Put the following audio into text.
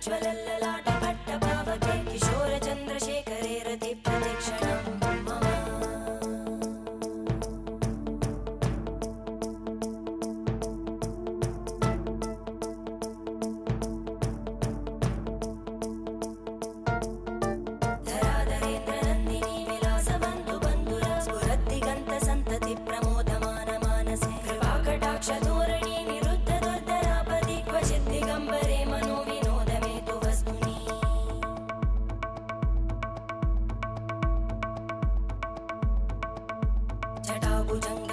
ज्वलल्ललाटपट्टपावके किशोरचन्द्रशेखरे रतिप्रतिक्षणं मम धराधरेन्द्रनन्दिनी विलासबन्धुबन्धुरा स्फुरद्दिगन्तसन्तति प्रमोदमानमानसे कृपाकटाक्षधोरणी निरुद्धदुर्धरापदि क्वचिद्दिगम्बरे मनोविनोदमेतु वस्तुनि जटाभुजङ्ग